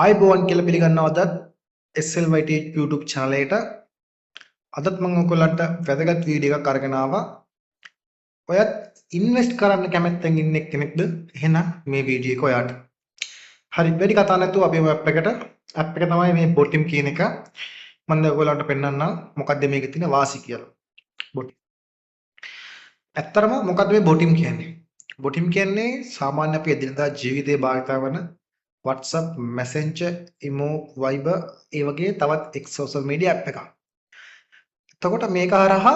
ආයිබෝවන් කියලා පිළිගන්නවද SLYT YouTube channel එකට. අදත් මම ඔයගොල්ලන්ට වැදගත් වීඩියෝ එකක් අරගෙන ආවා. ඔයත් ඉන්වෙස්ට් කරන්න කැමැත්තෙන් ඉන්න කෙනෙක්ද? එහෙනම් මේ වීඩියෝ එක ඔයාට. හරි වැඩි කතා නැතුව අපි app එක තමයි මේ බොටිම් කියන එක. මම දැන් ඔයගොල්ලන්ට පෙන්නන්නම් මොකද්ද මේකේ තියෙන වාසි කියලා. බොටිම්. ඇත්තරම මොකද්ද මේ බොටිම් කියන්නේ? බොටිම් කියන්නේ සාමාන්‍ය අපි එදිනදා ජීවිතේ භාවිතා කරන WhatsApp, Messenger, Imo, Viber ඒ වගේ තවත් එක් social media app එකක්. එතකොට මේක හරහා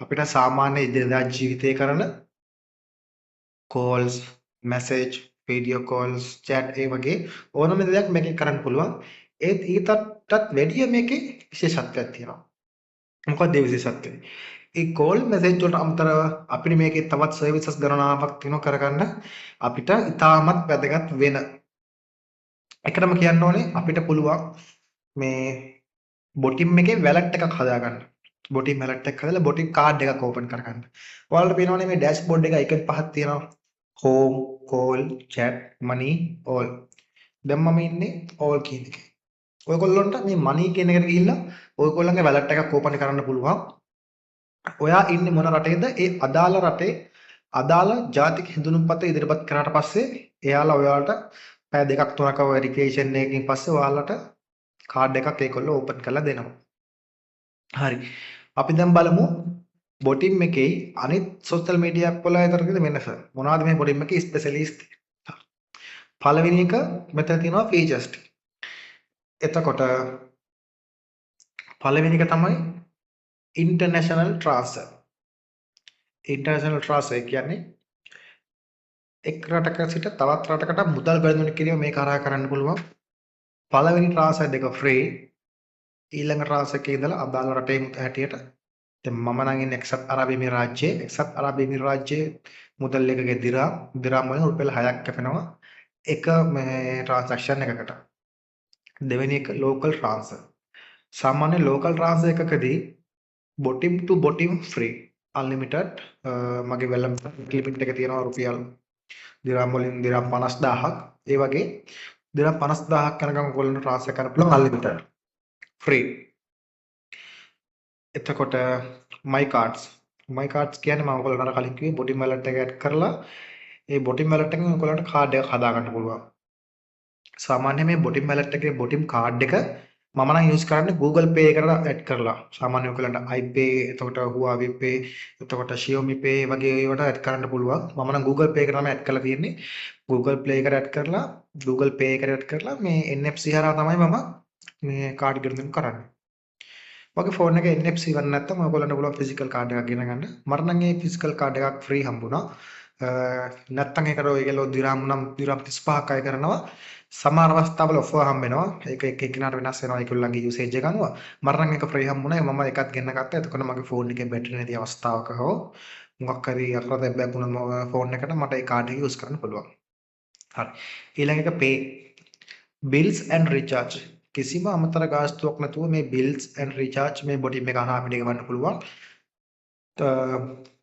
අපිට සාමාන්‍ය එදිනදා ජීවිතේ කරන calls, message, video calls, chat ඒ වගේ ඕනම දෙයක් මේකෙන් කරන්න පුළුවන්. ඒත් ඊටත් වැඩිය මේකේ විශේෂත්වයක් තියෙනවා. මොකක්ද ඒ විශේෂත්වය? ඒ call message වලට අමතරව අපිට මේකේ තවත් services ගණනාවක් තියෙනවා කරගන්න අපිට ඉතාමත් වැදගත් වෙන එකටම කියන්න ඕනේ අපිට පුළුවන් මේ බොටිම් එකේ වැලට් එකක් හදාගන්න. බොටිම් වැලට් එකක් හදලා බොටිම් කාඩ් එකක් ඕපන් කරගන්න. ඔයාලට පේනවනේ මේ ඩෑෂ්බෝඩ් එක icon පහක් තියෙනවා. home, call, chat, money, all. දැන් මම ඉන්නේ all කියන එකේ. ඔයගොල්ලන්ට මේ money කියන එකට ගිහිල්ලා ඔයගොල්ලන්ගේ වැලට් එකක් ඕපන් කරන්න පුළුවන්. ඔයා ඉන්නේ මොන රටේද? ඒ අදාළ රටේ අදාළ ජාතික හිඳුනුම්පත ඉදිරිපත් කරාට පස්සේ එයාලා ඔයාලට පැය දෙකක් තුනක වෙරිෆිකේෂන් එකකින් පස්සේ ඔයාලට කාඩ් එකක් ඒගොල්ලෝ ඕපන් කරලා දෙනවා. හරි. අපි දැන් බලමු බොටිම් එකේ අනිත් සෝෂල් මීඩියා ඇප් වල අතර තියෙන වෙනස. මොනවද මේ බොටිම් එකේ ස්පෙෂලිස්ට්? පළවෙනි එක මෙතන තියෙනවා ෆීචර්ස් ටික. එතකොට පළවෙනි එක තමයි ඉන්ටර්නැෂනල් ට්‍රාන්ස්ෆර්. ඉන්ටර්නැෂනල් ට්‍රාන්ස්ෆර් කියන්නේ එක් රටක සිට තවත් රටකට මුදල් ගනුදෙනු කිරීම මේ කරා කරන්න පුළුවන්. පළවෙනි ට්‍රාන්ස්ෆර් දෙක ෆ්‍රී. ඊළඟ ට්‍රාන්ස්ෆර් එකේ ඉඳලා අදාළ රටේ මුදල් හැටියට දැන් මම නම් ඉන්නේ එක්සත් අරාබි එමිරාජ්‍යයේ. එක්සත් අරාබි එමිරාජ්‍යයේ මුදල් එකකේ දිරාම් වලින් රුපියල් 6ක් කැපෙනවා එක මේ ට්‍රාන්සැක්ෂන් එකකට. දෙවෙනි එක ලෝකල් ට්‍රාන්ස්ෆර්. සාමාන්‍ය ලෝකල් ට්‍රාන්ස්ෆර් එකකදී බොටිම් ටු බොටිම් ෆ්‍රී අන්ලිමිටඩ් මගේ වැලම් ලිමිට් එක තියෙනවා රුපියල් දිරාම් වලින් දිරාම් 50000ක්. ඒ වගේ දිරාම් 50000ක් යනකම් ඔයගොල්ලන්ට ට්‍රාන්ස්ෆර් කරන්න පුළුවන් අන්ලිමිටඩ් ෆ්‍රී. එතකොට my cards කියන්නේ මම ඔයගොල්ලන්ට කලින් කිව්වේ බොටිම් වැලට් එක ඇඩ් කරලා ඒ බොටිම් වැලට් එකෙන් ඔයගොල්ලන්ට කාඩ් එකක් හදා ගන්න පුළුවන්. සාමාන්‍ය මේ බොටිම් වැලට් එකේ බොටිම් කාඩ් එක මම නම් යූස් කරන්නේ Google Pay එකට ඇඩ් කරලා. සාමාන්‍ය ඔයගොල්ලන්ට iPay, එතකොට Huawei Pay, එතකොට Xiaomi Pay වගේ ඒවට ඇඩ් කරන්න පුළුවන්. මම නම් Google Pay එකට තමයි ඇඩ් කරලා තියෙන්නේ. Google Play එකට ඇඩ් කරලා Google Pay එකට ඇඩ් කරලා මේ NFC හරහා තමයි මම මේ කාඩ් ගණන් කරන්නේ. මගේ ෆෝන් එකේ NFC ගන්න නැත්නම් ඔයගොල්ලන්ට පුළුවන් ෆිසිකල් කාඩ් එකක් ගෙන ගන්න. මට නම් මේ ෆිසිකල් කාඩ් එකක් ෆ්‍රී හම්බුණා. නැත්නම් ඒකට ඔයගොල්ලෝ දිරාම් 35ක් අය කරනවා. සමහර අවස්ථාවල ඔෆර් හම්බ වෙනවා. ඒක එක එක්කිනාට වෙනස් වෙනවා ඒගොල්ලන්ගේ යූසේජ් එක අනුව. මට නම් ඒක ෆ්‍රී හම්බුණා. මම එකක් ගෙන්න ගත්තා. එතකොට මගේ ෆෝන් එකේ බැටරි නැති අවස්ථාවක හෝ මොකක් හරි අරකට දෙබ්බයක් වුණා ෆෝන් එකට මට ඒ කාඩ් එක යූස් කරන්න පුළුවන්. හරි. ඊළඟ එක pay bills and recharge. කිසිම අමතර ගාස්තුවක් නැතුව මේ bills and recharge මේ බොටිම් එක හරහා අපිට ගන්න පුළුවන්.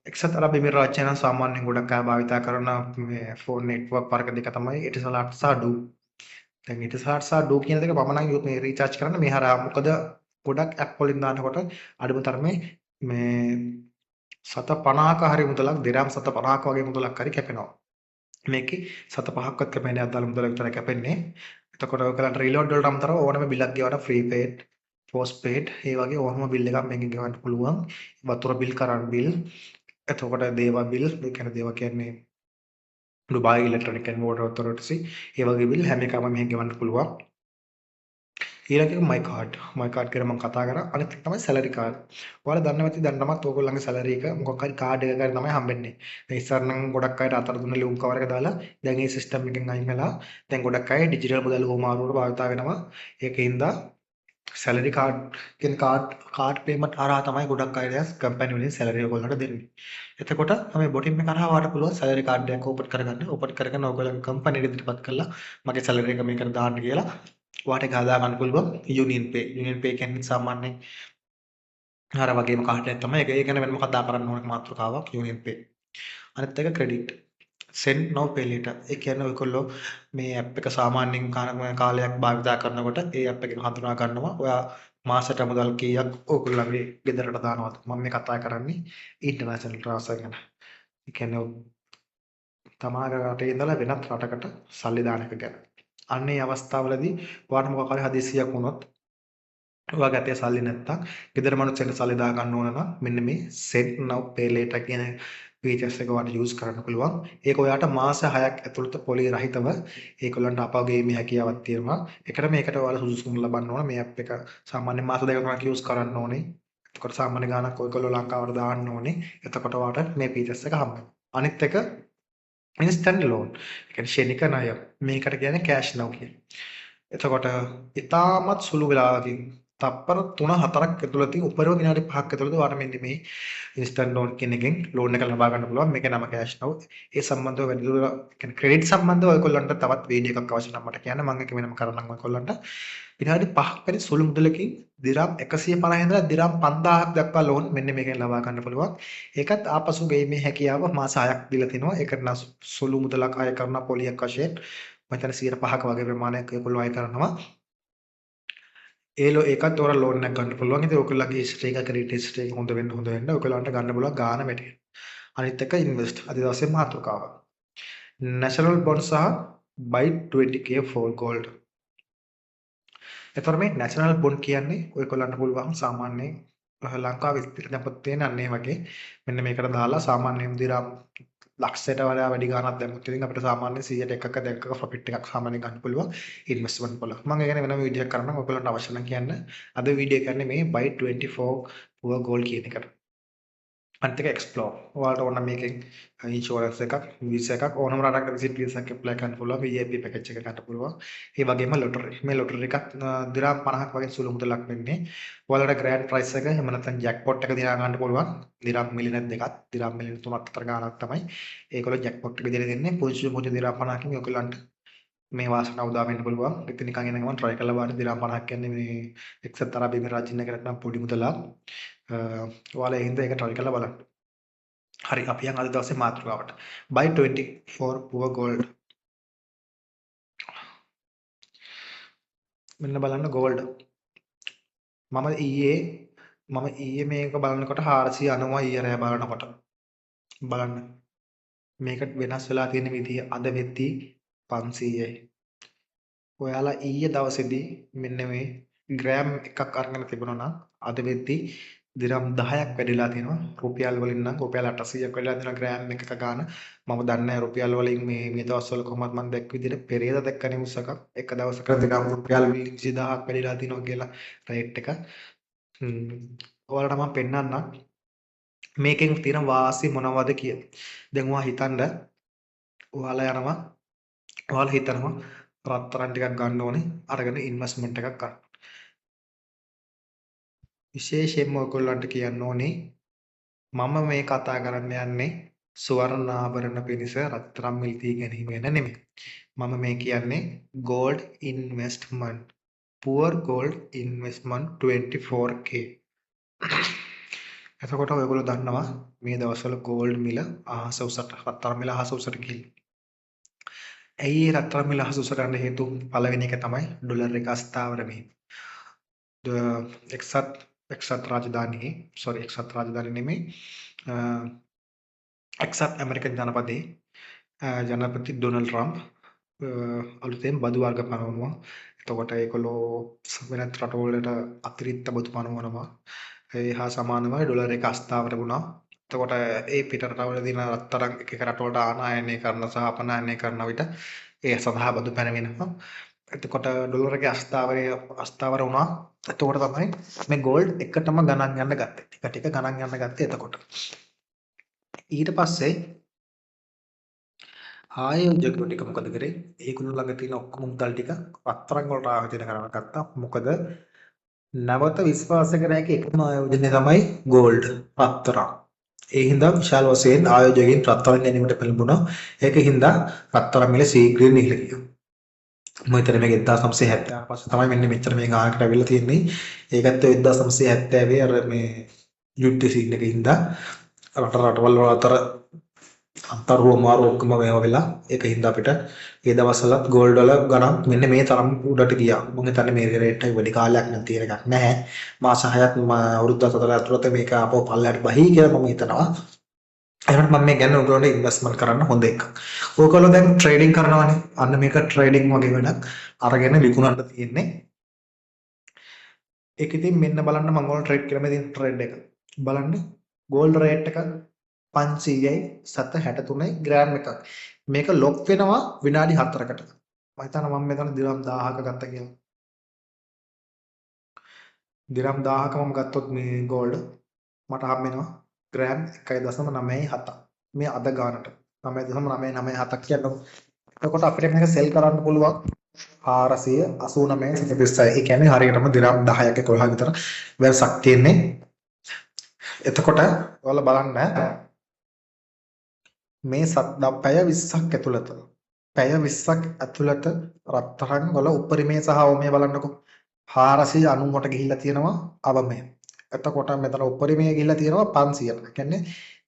එක්සත් අරබ් එමිරාත්‍යය නම් සාමාන්‍යයෙන් ගොඩක් අය භාවිත කරන මේ ෆෝන් නෙට්වර්ක් වර්ග දෙක තමයි Etisalat සහ Do. දැන් Etisalat සහ Do කියන දෙක මම නම් මේ රීචාර්ජ් කරන්න මේ හරහා මොකද ගොඩක් ඇප් වලින් දානකොට අඩුම තරමේ මේ 750ක හරි මුදලක් දිරාම් 750ක වගේ මුදලක් හරි කැපෙනවා. මේකේ 750ක්වත් කැපෙන්නේ අදාළ මුදල විතර කැපෙන්නේ. එතකොට ඔයගලන්ට රීලෝඩ් වලට අමතරව ඕනම බිල්ලක් ගෙවන්න ෆ්‍රී පේඩ්, පෝස්ට් පේඩ් ඒ වගේ ඕනම බිල් එකක් මේකෙන් ගෙවන්න පුළුවන්. වතුර බිල්, කරන්ට් බිල්, එතකොට දේවා බිල්, ඒ කියන්නේ දේවා කියන්නේ Dubai electronic and water authority ඒ වගේ බිල් හැම එකම මෙහෙන් ගෙවන්න පුළුවන්. ඊළඟ එක my card කියලා මම කතා කරා. අනිත් එක තමයි salary card. ඔයාලා දන්නවා ඇති දැන් නමත් ඕගොල්ලන්ගේ salary එක මොකක් හරි කාඩ් එකකට තමයි හම්බෙන්නේ. දැන් ඉස්සර නම් ගොඩක් අයට අතර දුන්න ලියුම් කවර් එක දාලා දැන් මේ සිස්ටම් එකෙන් අයින් වෙලා දැන් ගොඩක් අය ඩිජිටල් මුදල් හොමාරුවට භාවිත වෙනවා. ඒකින්ද salary card කියන කාඩ් පේමන්ට් හරහා තමයි ගොඩක් අය දැන් කම්පැනි වලින් salary ඔයගොල්ලන්ට දෙන්නේ. එතකොට මේ බොටිම් එක හරහා වාට පුළුවන් salary card එකක් ඕපන් කරගන්න. ඕපන් කරගෙන ඔයගොල්ලන්ගේ කම්පැනි ඉදිරිපත් කරලා මගේ salary එක මේකට දාන්න කියලා වාට එක හදා ගන්න පුළුවන්. Union Pay කියන්නේ සාමාන්‍යයෙන් අර වගේම කාඩ් එකක් තමයි. ඒක ගැන වෙනම කතා කරන්න ඕන මාතෘකාවක් Union Pay. අනිත් එක credit. send now pay later. ඒ කියන්නේ ඔයගොල්ලෝ මේ app එක සාමාන්‍යයෙන් කාලයක් භාවිතා කරනකොට ඒ app එකෙන් හඳුනා ගන්නවා ඔයා මාසෙට මුදල් කීයක් ඔයගොල්ලන්ගේ ගෙදරට දානවද. මම මේ කතා කරන්නේ international transfer ගැන. ඒ කියන්නේ තමාගේ රටේ ඉඳලා වෙනත් රටකට සල්ලි දාන එක ගැන. අන්න ඒ අවස්ථාවලදී ඔයාට මොකක් හරි හදිස්සියක් වුණොත් ඔයාගේ අතේ සල්ලි නැත්තම් ගෙදර මිනිස්සුන්ට සල්ලි දා ගන්න ඕන නම් මෙන්න මේ send now pay later කියන features එක ඔයාලට use කරන්න පුළුවන්. ඒක ඔයාට මාස 6ක් ඇතුළත පොලි රහිතව ඒගොල්ලන්ට අපවගේමේ හැකියාවක් තියෙනවා. ඒකට මේකට ඔයාලා සුදුසුකම් ලබන්න ඕන. මේ app එක සාමාන්‍ය මාස දෙකක් තුනක් use කරන්න ඕනේ. එතකොට සාමාන්‍ය ගාණක් ඔයගොල්ලෝ ලංකාවට දාන්න ඕනේ. එතකොට ඔයාට මේ features එක හම්බ වෙනවා. අනිත් එක instant loan. ඒ කියන්නේ ෂෙනික ණය. මේකට කියන්නේ cash now කියන්නේ. එතකොට ඉතාමත් සුළු වෙලාවකින් තප්පර 3-4ක් ඇතුළතින් උපරිම විනාඩි 5ක් ඇතුළත ඔයාලට මෙන්න මේ instant loan කියන එකෙන් loan එක ලබා ගන්න පුළුවන්. මේකේ නම cash now. ඒ සම්බන්ධව වැඩිදුර කියන්නේ credit සම්බන්ධව ඔයගොල්ලන්ට තවත් වීඩියෝ එකක් අවශ්‍ය නම් මට කියන්න. මම ඒක වෙනම කරන්නම් ඔයගොල්ලන්ට. විනාඩි 5ක් වැඩි සුළු මුදලකින් දිරාම් 150 ඉඳලා දිරාම් 5000ක් දක්වා loan මෙන්න මේකෙන් ලබා ගන්න පුළුවන්. ඒකත් ආපසු ගෙීමේ හැකියාව මාස 6ක් දීලා තිනවා. ඒකට නම් සුළු මුදලක් අය කරන පොලියක් වශයෙන් මම හිතන්නේ 105ක වගේ ප්‍රමාණයක් ඒගොල්ලෝ අය කරනවා. ඒකත් ඔයාලා ලෝන් එකක් ගන්න පුළුවන්. ඉතින් ඔයගොල්ලන්ගේ හිස්ටරි එක ක්‍රෙඩිට් හිස්ටරි එක හොඳ වෙන්න ඔයගොල්ලන්ට ගන්න පුළුවන් ගාන වැඩි. අනිත් එක ඉන්වෙස්ට්. අද දවසේ මාතෘකාව. national bond සහ buy 20k for gold. එතකොට මේ national bond කියන්නේ ඔයගොල්ලන්ට පුළුවන් සාමාන්‍යයෙන් ලංකාවේ ඉස්තිරපත් තියෙන අන්නේ වගේ මෙන්න මේකට දාලා සාමාන්‍යයෙන් දිරාම් ලක්ෂයට වඩා වැඩි ගාණක් දැම්මොත් ඉතින් අපිට සාමාන්‍ය 100ට එකක දෙකක ප්‍රොෆිට් එකක් සාමාන්‍යයෙන් ගන්න පුළුවන් ඉන්වෙස්ට්මන්ට් වල. මම ඒ ගැන වෙනම වීඩියෝ එකක් කරන්නම්. ඔයගොල්ලන්ට අවශ්‍ය නම් කියන්න. අද වීඩියෝ කියන්නේ මේ buy 24 pure gold කියන එකට. අනිත් එක explore. ඔයාලට ඕන මේකෙන් ඉන්ෂුරන්ස් එකක්, වීසා එකක් ඕනම රටකට විසිට වීසා එකක් ඇප්ලයි කරන්න පුළුවන්. VIP පැකේජ් එක ගන්න පුළුවන්. ඒ වගේම ලොටරි. මේ ලොටරි එකත් දිරාම් 50ක් වගේ සුළු මුදලක් වෙන්නේ. ඔයාලට ග්‍රෑන්ඩ් ප්‍රයිස් එක එහෙම නැත්නම් ජැක්පොට් එක දිනා ගන්න පුළුවන්. දිරාම් මිලියන දෙකක්, දිරාම් මිලියන 3ක් අතර ගාණක් තමයි. ඒකවල ජැක්පොට් එක දෙලා දෙන්නේ. පුංචි දිරාම් 50කින් ඔයගොල්ලන්ට මේ වාසනාව උදා වෙන්න පුළුවන්. ඉතින් නිකන් එන ගමන් try කරලා බලන්න. දිරාම් 50ක් කියන්නේ මේ එක්සත් අරාබි එමිරාජින් එකකට නම් පොඩි මුදලක්. ඔයාලා ඒ හින්දා ඒක try කරලා බලන්න. හරි අපි යන් අද දවසේ මාතෘකාවට. buy 24 pure gold. මෙන්න බලන්න gold. මම ඊයේ මේක බලනකොට 490 ඊයේ රෑ බලනකොට. බලන්න. මේක වෙනස් වෙලා තියෙන විදිය අද වෙද්දී 500යි. ඔයාලා ඊයේ දවසේදී මෙන්න මේ ග්‍රෑම් එකක් අරගෙන තිබුණා නම් අද වෙද්දී දිරම් 10ක් වැඩිලා තියෙනවා. රුපියල් වලින් නම් රුපියල් 800ක් වැඩිලා තියෙනවා ග්‍රෑම් එකක ගාන. මම දන්නේ නැහැ රුපියල් වලින් මේ දවස්වල කොහොමද මම දැක්ක විදිහට පෙරේද දැක්ක නිවුස් එකක්. එක දවසක දිරම් රුපියල් 20000ක් වැඩිලා තියෙනවා කියලා රේට් එක. ඔයාලට මම පෙන්නන්නම්. මේකෙන් තියෙන වාසි මොනවද කියලා. දැන් ඔයා හිතන්න ඔයාලා හිතනවා රත්තරන් ටිකක් ගන්න ඕනේ අරගෙන ඉන්වෙස්ට්මන්ට් එකක් කරන්න. විශේෂයෙන්ම ඔයගොල්ලන්ට කියන්න ඕනේ මම මේ කතා කරන්න යන්නේ සුවර්ණ ආභරණ පිණිස රත්තරන් මිලදී ගැනීම ගැන නෙමෙයි. මම මේ කියන්නේ gold investment, pure gold investment 24k. එතකොට ඔයගොල්ලෝ දන්නවා මේ දවස්වල gold මිල අහස උසට රත්තරන් මිල අහස උසට ගිහින්. ඇයි රත්තරන් මිල අහස උසට යන්න හේතුව? පළවෙනි එක තමයි ඩොලර් එක අස්ථාවර වීම. එක්සත් රාජධානී නෙමෙයි එක්සත් ඇමරිකන් ජනපති ඩොනල්ඩ් ට්‍රම්ප් අලුතෙන් බදු වර්ග පනවනවා. එතකොට ඒගොල්ලෝ වෙනත් රටවලට අතිරික්ත බදු පනවනවා. ඒ හා සමානව ඩොලර් එක අස්ථාවර වුණා. එතකොට ඒ පිට රටවල දින රත්තරන් එක රටවලට ආනයනය කරන සහ අපනයනය කරන විට ඒ සඳහා බදු පැනවෙනවා. එතකොට ඩොලර් එකේ අස්ථාවර වුණා. එතකොට තමයි මේ gold එකටම ගණන් යන්න ගත්තේ. ටික ගණන් යන්න ගත්තේ එතකොට. ඊට පස්සේ ආයෝජකයෝ ටික මොකද කරේ? ඒගොල්ලෝ ළඟ තියෙන ඔක්කොම මුදල් ටික රත්තරන් වලට ආයෝජනය කරන්න ගත්තා. මොකද නැවත විශ්වාස කර හැකි එකම ආයෝජනය තමයි gold රත්තරන්. ඒ හින්දා විශාල වශයෙන් ආයෝජකයන් රත්තරන් ගැනීමට පෙළඹුණා. ඒක හින්දා රත්තරන් මිල ශීඝ්‍රයෙන් ඉහළ ගියා. මම හිතන්නේ මේක 1970 පස්සේ තමයි මෙන්න මෙච්චර මේ ගානකට අවිල්ලා තියෙන්නේ. ඒකත් 1970 අර මේ යුද්ධ සීන් එකේ හින්දා රටවල් අතර අන්තරුව මාරු ඔක්කොම මේවා වෙලා ඒක හින්දා අපිට ඒ දවස්වලත් ගෝල්ඩ් වල ගණන් මෙන්න මේ තරම් උඩට ගියා. මම හිතන්නේ මේ රේට් එක වැඩි කාලයක් නම් තියෙන එකක් නැහැ. මාස 6ක් අවුරුද්දක් 4ක් ඇතුළත මේක ආපහු පල්ලයට බහී කියලා මම හිතනවා. එහෙනම් මම මේ ගැන ඔයගොල්ලන්ට ඉන්වෙස්ට්මන්ට් කරන්න හොඳ එකක්. ඔයගොල්ලෝ දැන් ට්‍රේඩින් කරනවානේ. අන්න මේක ට්‍රේඩින් වගේ වැඩක්. අරගෙන විකුණන්න තියෙන්නේ. ඒක ඉතින් මෙන්න බලන්න මම ඔයාලට ට්‍රේඩ් කරලා තියෙන ට්‍රේඩ් එක. බලන්න ගෝල්ඩ් රේට් එක 500යි 763යි ග්‍රෑම් එකක්. මේක ලොක් වෙනවා විනාඩි 4කට. මම හිතනවා මම මෙතන දිරම් 1000ක ගත්තා කියලා. දිරම් 1000ක මම ගත්තොත් මේ ගෝල්ඩ් මට හම් වෙනවා ග්‍රෑම් 1.97. මේ අද ගානට 9.997ක් කියන්නකො. එතකොට අපිට මේක සෙල් කරන්න පුළුවන් 489 36. ඒ කියන්නේ හරියටම දිරම් 10ක 11 විතර වෙනසක් තියෙන්නේ. එතකොට ඔයාලා බලන්න මේ පැය 20ක් ඇතුළත රත්තරන් වල උපරිමය සහ අවමය බලන්නකො 490ට ගිහිල්ලා තියෙනවා අවමය. එතකොට මෙතන උපරිමය ගිහිල්ලා තියෙනවා 500ට. ඒ කියන්නේ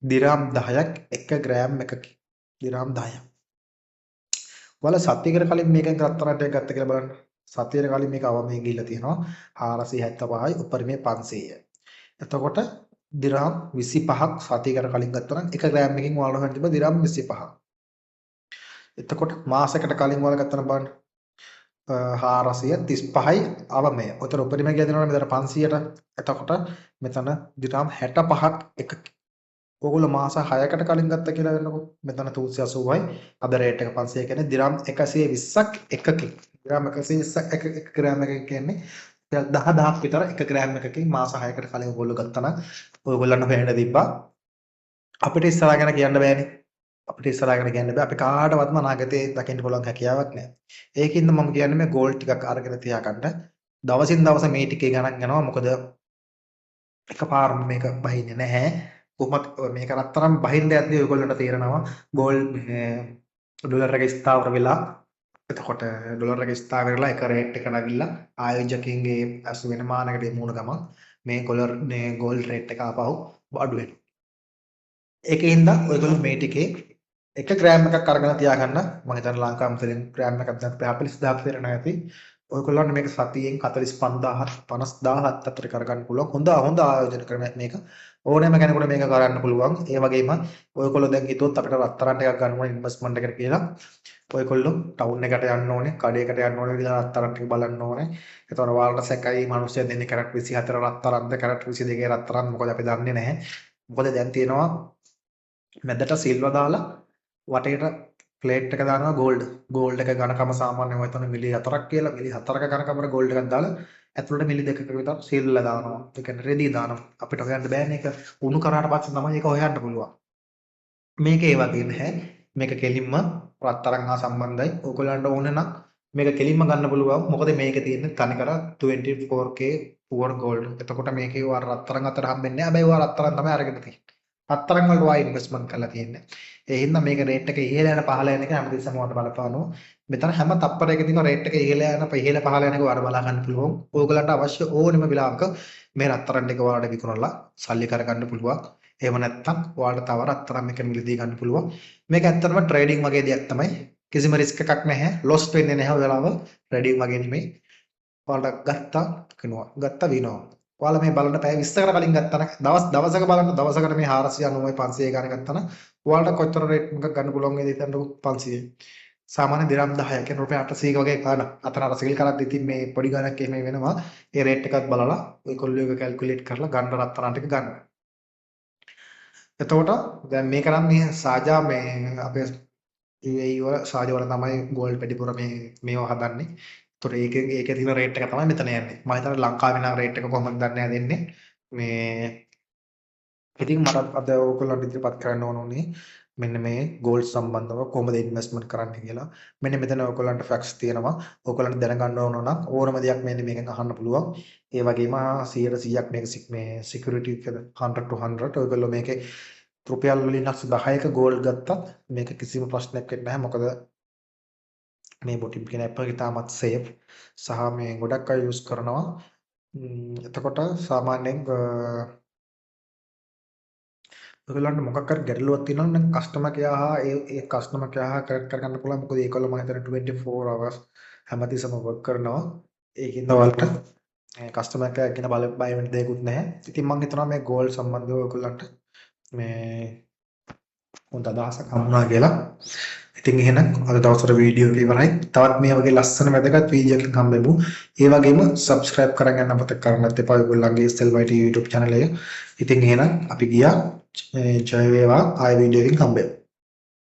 දිරම් 10ක් 1 ග්‍රෑම් එකක. දිරම් 10ක්. ඔයාලා සතියකට කලින් මේකෙන් රත්තරන් ටික ගත්ත කියලා බලන්න. සතියකට කලින් මේක අවමය ගිහිල්ලා තියෙනවා 475යි උපරිමය 500යි. එතකොට දිරම් 25ක් සතියකට කලින් ගත්තා නම් 1 ග්‍රෑම් එකකින් ඔයාලා හොයන්න තිබ්බ දිරම් 25ක්. එතකොට මාසයකට කලින් ඔයාලා ගත්තා නම් බලන්න 435යි අවමය. උතර උපරිම ගිය දෙනවා මෙතන 500ට. එතකොට මෙතන දිරම් 65ක් එකක. ඕගොල්ලෝ මාස 6කට කලින් ගත්තා කියලා වෙන්නකො. මෙතන 380යි. අද රේට් එක 500 කියන්නේ දිරම් 120ක් එකකින්. දිරම් 120ක් එක ග්‍රෑම් එකක කියන්නේ 10000ක් විතර 1 ග්‍රෑම් එකකින් මාස 6කට කලින් ඔයගොල්ලෝ ගත්තා නම් ඔයගොල්ලන්ට හොයන්න තිබ්බා. අපිට ඉස්සරහ ගැන කියන්න බෑනේ. අපිට ඉස්සරහ ගැන කියන්න බෑ. අපි කාටවත්ම අනාගතේ දකින්න පුළුවන් හැකියාවක් නැහැ. ඒකින්ද මම කියන්නේ මේ ගෝල්ඩ් ටිකක් අරගෙන තියාගන්න. දවසින් දවස මේ ටිකේ ගණන් යනවා. මොකද එකපාරම මේක බහින්නේ නැහැ. කොහොමද මේක රත්තරන් බහින්න යද්දී ඔයගොල්ලන්ට තේරෙනවා ගෝල්ඩ් ඩොලර් එක ස්ථාවර වෙලා එතකොට ඩොලර් එක ස්ථාවර වෙලා එක රේට් එක නැගිලා ආයෝජකයන්ගේ අසු වෙන මානකට මුණ ගමන් මේ ගෝල්ඩ් රේට් එක ආපහු අඩු වෙනවා. ඒකින්ද ඔයගොල්ලෝ මේ ටිකේ 1 ග්‍රෑම් එකක් අරගෙන තියාගන්න. මම හිතන්නේ ලංකාව මුතලින් ග්‍රෑම් එකක් දැන් 40000ක් දෙරණ ඇති. ඔයගොල්ලන්ට මේක සතියෙන් 45000ක් 50000ක් අතර කරගන්න පුළුවන්. හොඳ ආයෝජන ක්‍රමයක් මේක. ඕනෑම කෙනෙකුට මේක කරන්න පුළුවන්. ඒ වගේම ඔයගොල්ලෝ දැන් හිතුවොත් අපිට රත්තරන් ටිකක් ගන්න ඕනේ ඉන්වෙස්ට්මන්ට් එකකට කියලා. ඔයගොල්ලෝ ටවුන් එකට යන්න ඕනේ, කඩේකට යන්න ඕනේ කියලා රත්තරන් ටික බලන්න ඕනේ. ඒතකොට ඔයාලට සැකයි මිනිස්සු දෙන්නේ කැරට් 24 රත්තරන්ද කැරට් 22 රත්තරන් මොකද අපි දන්නේ නැහැ. මොකද දැන් තියෙනවා මැදට සිල්වර් දාලා වටේට ප්ලේට් එක දානවා ගෝල්ඩ් එක ඝනකම සාමාන්‍යයෙන් ඔය තන මිලි 4ක් කියලා මිලි 4ක ඝනකමකට ගෝල්ඩ් එකක් දාලා ඇතුළට මිලි 2ක විතර සිල්වර් දානවා. ඒ කියන්නේ රෙදි දානවා. අපිට හොයන්න බෑනේ ඒක උණු කරාට පස්සේ තමයි ඒක හොයන්න පුළුවන්. මේක ඒ වගේ නැහැ. මේක කෙලින්ම රත්තරන් හා සම්බන්ධයි. ඕගොල්ලන්ට ඕන නම් මේක කෙලින්ම ගන්න පුළුවන්. මොකද මේකේ තියෙන තනිකර 24K pure gold. එතකොට මේකේ ඔය රත්තරන් අතර හම්බෙන්නේ නැහැ. හැබැයි ඔය රත්තරන් තමයි අරගෙන තියෙන්නේ. රත්තරන් වලට ඔය ඉන්වෙස්ට්මන්ට් කරලා තියෙන්නේ. ඒ හින්දා මේක රේට් එක ඉහළ යන පහළ යන එක හැමතිස්සම ඔයාලට බලපානවා. මෙතන හැම තප්පරයකදීම රේට් එක ඉහළ පහළ යන එක ඔයාලට බලා ගන්න පුළුවන්. ඕගොල්ලන්ට අවශ්‍ය ඕනෙම වෙලාවක මේ රත්තරන් ටික ඔයාලට විකුණලා සල්ලි කරගන්න පුළුවන්. එහෙම නැත්නම් ඔයාලට තව රත්තරන් එක මිලදී ගන්න පුළුවන්. මේක ඇත්තටම ට්‍රේඩින් වගේ දෙයක් තමයි. කිසිම රිස්ක් එකක් නැහැ. ලොස් වෙන්නේ නැහැ ඔය වෙලාව. ට්‍රේඩින් වගේ නෙමෙයි. ඔයාලට ගත්තා විනවා. ඔයාලා මේ බලන්න පැය 20කට කලින් ගත්තා නම් දවසක බලන්න දවසකට මේ 490 500 ගාන ගත්තා නම් ඔයාලට කොච්චර රේට් එකක් ගන්න පුළුවන් වේද හිතන්නකෝ 500. සාමාන්‍ය දිරම් 10 කියන්නේ රුපියල් 800 වගේ ගාන. අතන අර සීල් කරද්දි ඉතින් මේ පොඩි ගානක් එහෙම වෙනවා. ඒ රේට් එකත් බලලා ඔයගොල්ලෝ එක කැල්කියුලේට් කරලා ගන්න රත්තරන් ටික ගන්න. එතකොට දැන් මේක නම් මේ සාජා මේ අපේ UAE වල සාජා වල තමයි ගෝල්ඩ් වැඩිපුර මේවා හදන්නේ. ඒතකොට ඒකේ තියෙන රේට් එක තමයි මෙතන යන්නේ. මම හිතන්නේ ලංකාවේ නම් රේට් එක කොහොමද දන්නේ නැහැ දෙන්නේ. මේ ඉතින් මට අද ඔයගොල්ලන්ට ඉදිරිපත් කරන්න ඕනේ මෙන්න මේ ගෝල්ඩ් සම්බන්ධව කොහොමද ඉන්වෙස්ට්මන්ට් කරන්න කියලා. මෙන්න මෙතන ඔයගොල්ලන්ට ෆැක්ට්ස් තියෙනවා. ඔයගොල්ලන්ට දැනගන්න ඕන නම් ඕනම දෙයක් මෙන්න මේකෙන් අහන්න පුළුවන්. ඒ වගේම 100%ක් මේක මේ සිකියුරිටි එක 100 to 100 ඔයගොල්ලෝ මේකේ රුපියල් වලින් 10ක ගෝල්ඩ් ගත්තත් මේක කිසිම ප්‍රශ්නයක් වෙන්නේ නැහැ. මොකද මේ බොටිම් කියන ඇප් එක ඉතාමත් සේෆ් සහ මේ ගොඩක් අය යූස් කරනවා. එතකොට සාමාන්‍යයෙන් ඔයගොල්ලන්ට මොකක් හරි ගැටලුවක් තියෙනවා නම් කස්ටමර් කෙයා හා ඒ කස්ටමර් කෙයා හා කනෙක්ට් කරගන්න පුළුවන්. මොකද ඒගොල්ලෝ මම හිතන්නේ 24 hours හැමතිස්සම වර්ක් කරනවා. ඒකින්ද ඔයාලට කස්ටමර් කෙයා ගැන බය වෙන්න දෙයක්වත් නැහැ. ඉතින් මම හිතනවා මේ ගෝල් සම්බන්ධව ඔයගොල්ලන්ට මේ හොඳ අදහසක් හම්බුණා කියලා. ඉතින් එහෙනම් අද දවසට වීඩියෝ එක ඉවරයි. තවත් මේ වගේ ලස්සන වැදගත් වීඩියෝ එකකින් හම්බෙමු. ඒ වගේම subscribe කරගන්න අපතේ කරන්නත් එපා ඔයගොල්ලන්ගේ SLYT YouTube channel එක. ඉතින් එහෙනම් අපි ගියා ජය වේවා ආයෙ වීඩියෝ එකකින් හම්බෙමු.